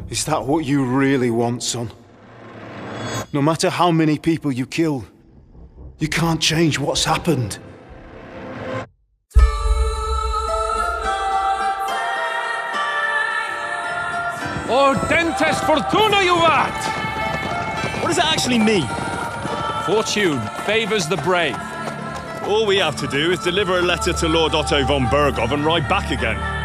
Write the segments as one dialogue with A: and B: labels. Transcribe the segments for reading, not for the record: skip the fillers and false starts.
A: Is that what you really want, son? No matter how many people you kill, you can't change what's happened.
B: Ordentes fortuna juvat!
C: What does that actually mean?
B: Fortune favours the brave.
C: All we have to do is deliver a letter to Lord Otto von Bergov and ride back again.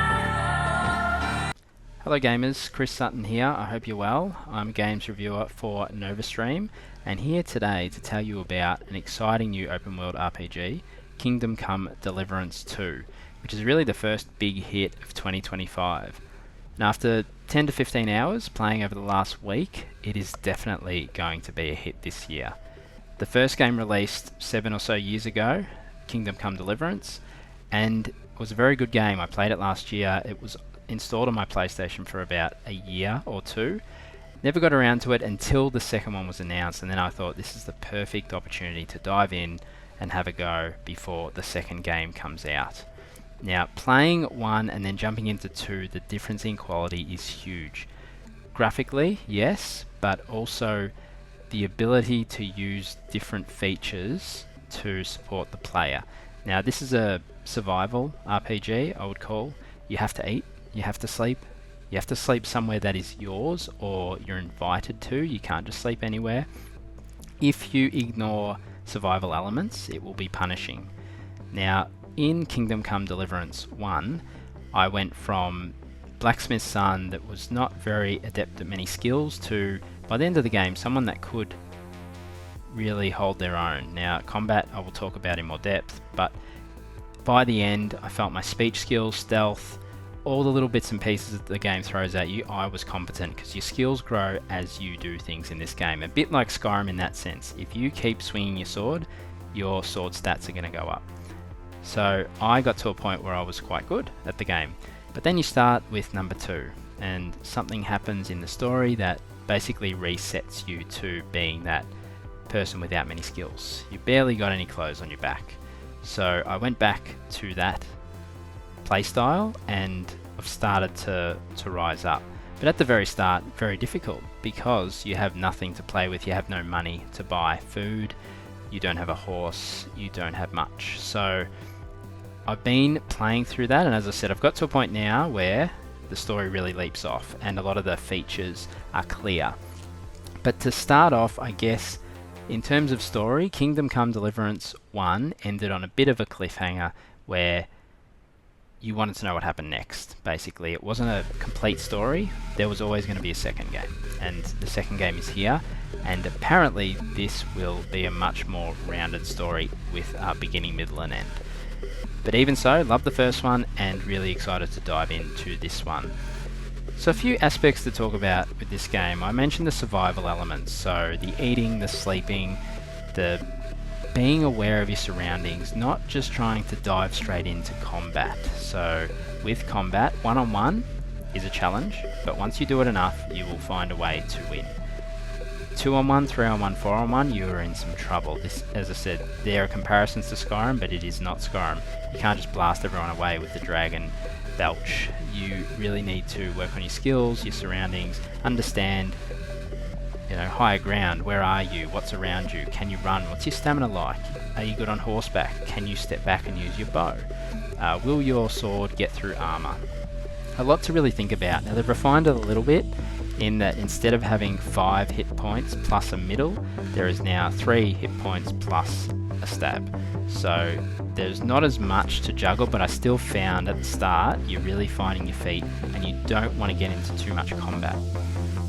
D: Hello gamers, Chris Sutton here. I hope you're well. I'm a games reviewer for NovaStream, and here today to tell you about an exciting new open world RPG, Kingdom Come Deliverance 2, which is really the first big hit of 2025. And after 10 to 15 hours playing over the last week, it is definitely going to be a hit this year. The first game released 7 or so years ago, Kingdom Come Deliverance, and it was a very good game. I played it last year. It was installed on my PlayStation for about a year or two. Never got around to it until the second one was announced, and then I thought this is the perfect opportunity to dive in and have a go before the second game comes out. Now, playing 1 and then jumping into 2, the difference in quality is huge. Graphically, yes, but also the ability to use different features to support the player. Now, this is a survival RPG, I would call. You have to eat, you have to sleep. You have to sleep somewhere that is yours or you're invited to. You can't just sleep anywhere. If you ignore survival elements, it will be punishing. Now, in Kingdom Come Deliverance 1, I went from blacksmith's son that was not very adept at many skills to, by the end of the game, someone that could really hold their own. Now, combat I will talk about in more depth, but by the end I felt my speech skills, stealth, all the little bits and pieces that the game throws at you, I was competent, because your skills grow as you do things in this game. A bit like Skyrim in that sense. If you keep swinging your sword stats are going to go up. So I got to a point where I was quite good at the game. But then you start with number 2, and something happens in the story that basically resets you to being that person without many skills. You barely got any clothes on your back. So I went back to that playstyle and I've started to rise up. But at the very start, very difficult, because you have nothing to play with. You have no money to buy food, you don't have a horse, you don't have much. So I've been playing through that, and as I said, I've got to a point now where the story really leaps off and a lot of the features are clear. But to start off, I guess, in terms of story, Kingdom Come Deliverance 1 ended on a bit of a cliffhanger where you wanted to know what happened next. Basically, it wasn't a complete story. There was always going to be a second game, and the second game is here, and apparently this will be a much more rounded story with a beginning, middle and end. But even so, love the first one and really excited to dive into this one. So a few aspects to talk about with this game. I mentioned the survival elements, so the eating, the sleeping, the being aware of your surroundings, not just trying to dive straight into combat. So with combat, 1-on-1 is a challenge, but once you do it enough, you will find a way to win. 2-on-1, 3-on-1, 4-on-1, you are in some trouble. This, as I said, there are comparisons to Skyrim, but it is not Skyrim. You can't just blast everyone away with the dragon belch. You really need to work on your skills, your surroundings, understand, higher ground. Where are you? What's around you? Can you run? What's your stamina like? Are you good on horseback? Can you step back and use your bow? Will your sword get through armor? A lot to really think about. Now, they've refined it a little bit in that instead of having 5 hit points plus a middle, there is now 3 hit points plus a stab. So there's not as much to juggle, but I still found at the start you're really finding your feet and you don't want to get into too much combat.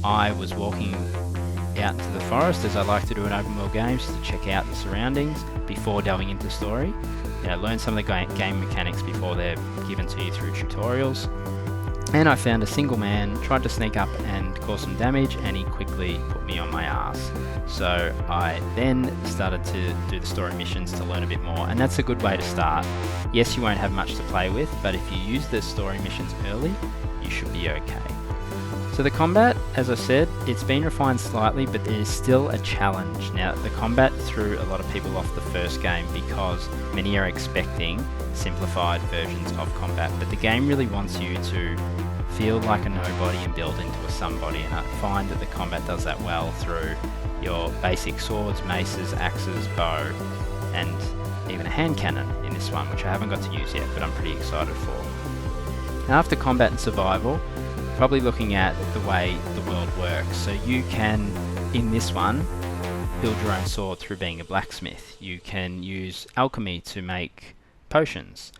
D: I was walking out into the forest, as I like to do in open world games, to check out the surroundings before delving into story. Learn some of the game mechanics before they're given to you through tutorials. And I found a single man, tried to sneak up and cause some damage, and he quickly put me on my ass. So I then started to do the story missions to learn a bit more, and that's a good way to start. Yes, you won't have much to play with, but if you use the story missions early, you should be okay. So the combat, as I said, it's been refined slightly, but it is still a challenge. Now, the combat threw a lot of people off the first game because many are expecting simplified versions of combat, but the game really wants you to feel like a nobody and build into a somebody, and I find that the combat does that well through your basic swords, maces, axes, bow, and even a hand cannon in this one, which I haven't got to use yet, but I'm pretty excited for. Now, after combat and survival, probably looking at the way the world works. So you can, in this one, build your own sword through being a blacksmith. You can use alchemy to make potions,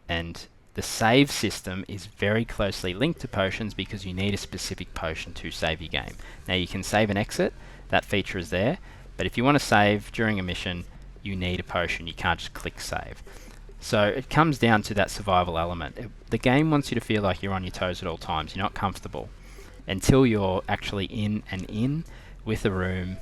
D: and the save system is very closely linked to potions because you need a specific potion to save your game. Now, you can save and exit, that feature is there, but if you want to save during a mission, you need a potion. You can't just click save. So it comes down to that survival element. The game wants you to feel like you're on your toes at all times. You're not comfortable until you're actually in with a room,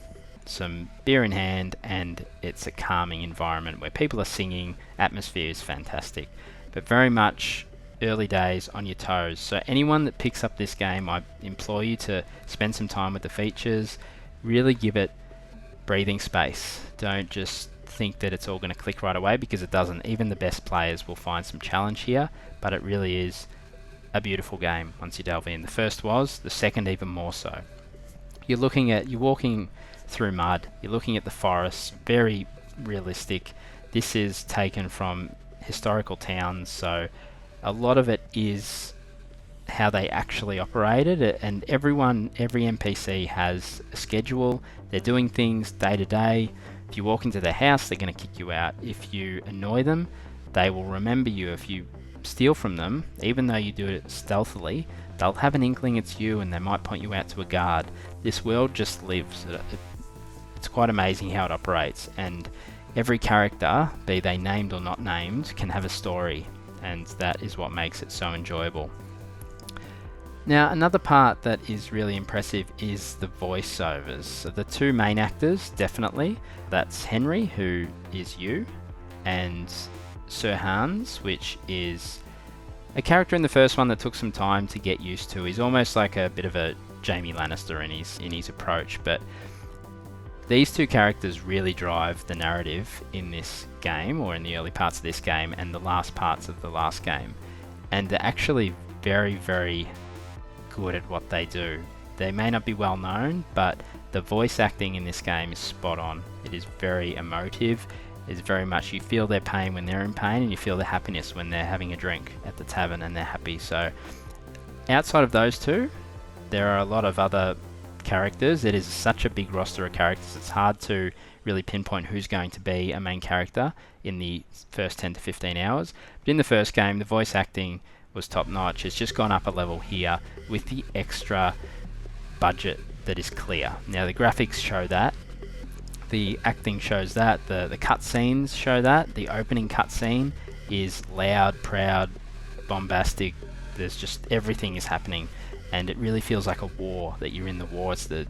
D: some beer in hand, and it's a calming environment where people are singing. Atmosphere is fantastic, but very much early days on your toes. So anyone that picks up this game, I implore you to spend some time with the features, really give it breathing space. Don't just think that it's all going to click right away, because it doesn't. Even the best players will find some challenge here, but it really is a beautiful game once you delve in. The first was, the second even more so. You're walking through mud, you're looking at the forests, very realistic. This is taken from historical towns, so a lot of it is how they actually operated, and every NPC has a schedule. They're doing things day to day. If you walk into their house, they're going to kick you out. If you annoy them, they will remember you. If you steal from them, even though you do it stealthily, they'll have an inkling it's you, and they might point you out to a guard. This world just lives. It's quite amazing how it operates, and every character, be they named or not named, can have a story, and that is what makes it so enjoyable. Now, another part that is really impressive is the voiceovers. So the two main actors, definitely, that's Henry, who is you, and Sir Hans, which is a character in the first one that took some time to get used to. He's almost like a bit of a Jaime Lannister in his approach, but these two characters really drive the narrative in this game, or in the early parts of this game and the last parts of the last game, and they're actually very, very good at what they do. They may not be well known, but the voice acting in this game is spot on. It is very emotive. It's very much, you feel their pain when they're in pain, and you feel their happiness when they're having a drink at the tavern and they're happy. So outside of those two, there are a lot of other characters. It is such a big roster of characters, it's hard to really pinpoint who's going to be a main character in the first 10 to 15 hours. But in the first game, the voice acting was top notch. It's just gone up a level here with the extra budget that is clear. Now, the graphics show that, the acting shows that, the cutscenes show that. The opening cutscene is loud, proud, bombastic. There's just, everything is happening, and it really feels like a war, that you're in the war. It's the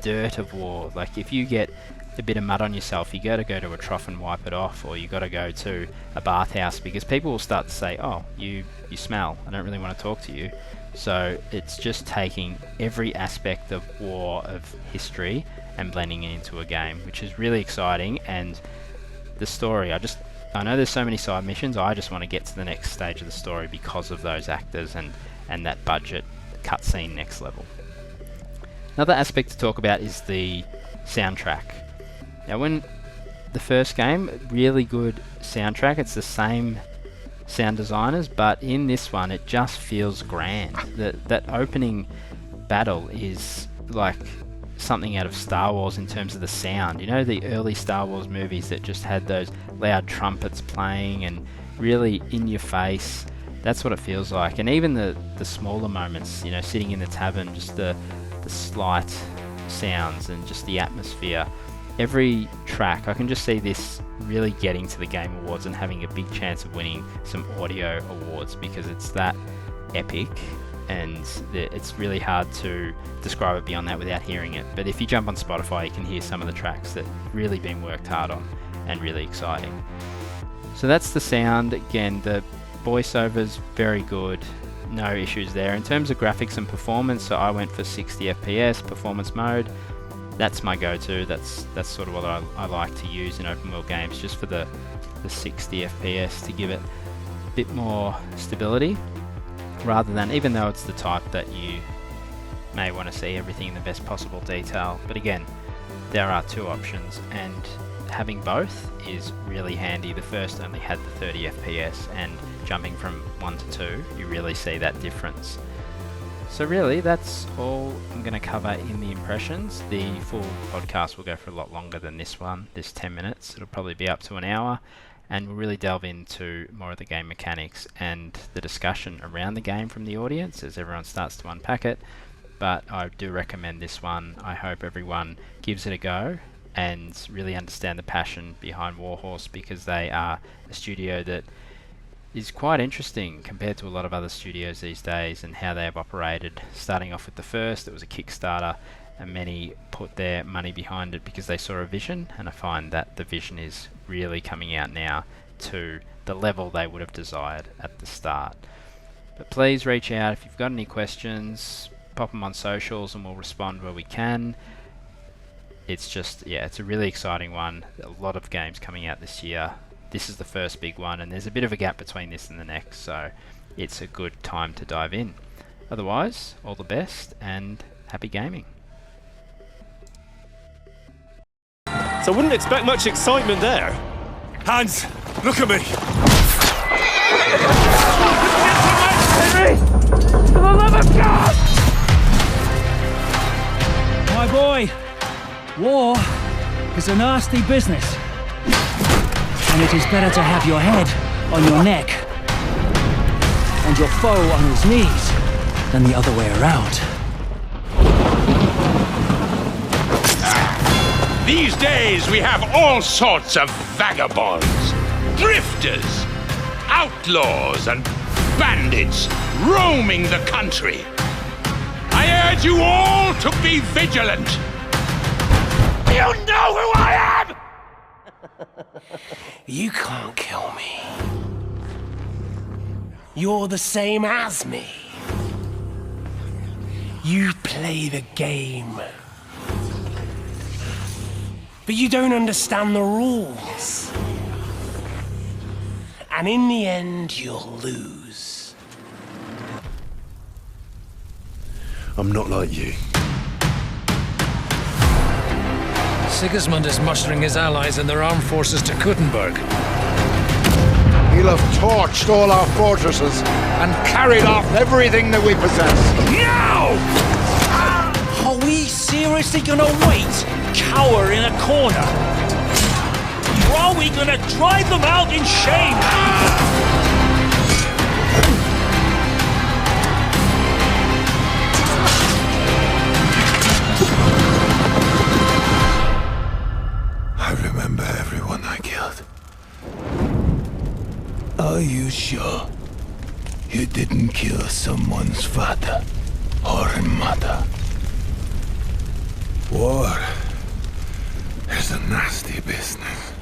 D: dirt of war. Like, if you get a bit of mud on yourself, you got to go to a trough and wipe it off, or you got to go to a bathhouse, because people will start to say, oh, you smell, I don't really want to talk to you. So it's just taking every aspect of war, of history, and blending it into a game, which is really exciting. And the story, I know there's so many side missions, I just want to get to the next stage of the story because of those actors and that budget cutscene next level. Another aspect to talk about is the soundtrack. Now, when the first game, really good soundtrack, it's the same sound designers, but in this one it just feels grand. That opening battle is like something out of Star Wars in terms of the sound. You know, the early Star Wars movies that just had those loud trumpets playing and really in your face. That's what it feels like. And even the smaller moments, you know, sitting in the tavern, just the slight sounds and just the atmosphere. Every track, I can just see this really getting to the Game Awards and having a big chance of winning some audio awards, because it's that epic, and it's really hard to describe it beyond that without hearing it. But if you jump on Spotify, you can hear some of the tracks that have really been worked hard on and really exciting. So that's the sound. Again, the voiceovers, very good, no issues there. In terms of graphics and performance, so I went for 60 FPS performance mode. That's my go-to. That's sort of what I like to use in open world games, just for the 60 FPS to give it a bit more stability. rather than, even though it's the type that you may want to see everything in the best possible detail. But again, there are two options, and having both is really handy. The first only had the 30 FPS, and jumping from 1 to 2, you really see that difference. So really, that's all I'm going to cover in the impressions. The full podcast will go for a lot longer than this one, this 10 minutes. It'll probably be up to an hour, and we'll really delve into more of the game mechanics and the discussion around the game from the audience as everyone starts to unpack it. But I do recommend this one. I hope everyone gives it a go and really understand the passion behind Warhorse, because they are a studio that is quite interesting compared to a lot of other studios these days, and how they have operated. Starting off with the first, it was a Kickstarter, and many put their money behind it because they saw a vision, and I find that the vision is really coming out now to the level they would have desired at the start. But please reach out if you've got any questions, pop them on socials and we'll respond where we can. It's just, yeah, it's a really exciting one. A lot of games coming out this year. This is the first big one, and there's a bit of a gap between this and the next, so it's a good time to dive in. Otherwise, all the best and happy gaming.
C: So I wouldn't expect much excitement there.
E: Hans, look at me!
B: For the love of God!
F: My boy, war is a nasty business. And it is better to have your head on your neck and your foe on his knees than the other way around.
G: These days we have all sorts of vagabonds, drifters, outlaws and bandits roaming the country. I urge you all to be vigilant. You know who I am!
H: You can't kill me. You're the same as me. You play the game. But you don't understand the rules. And in the end, you'll lose.
E: I'm not like you.
I: Sigismund is mustering his allies and their armed forces to Kuttenberg.
J: He'll have torched all our fortresses and carried off everything that we possess.
G: Now!
F: Are we seriously gonna wait, cower in a corner? Or are we gonna drive them out in shame?
E: I remember everyone I killed. Are you sure you didn't kill someone's father or mother? War is a nasty business.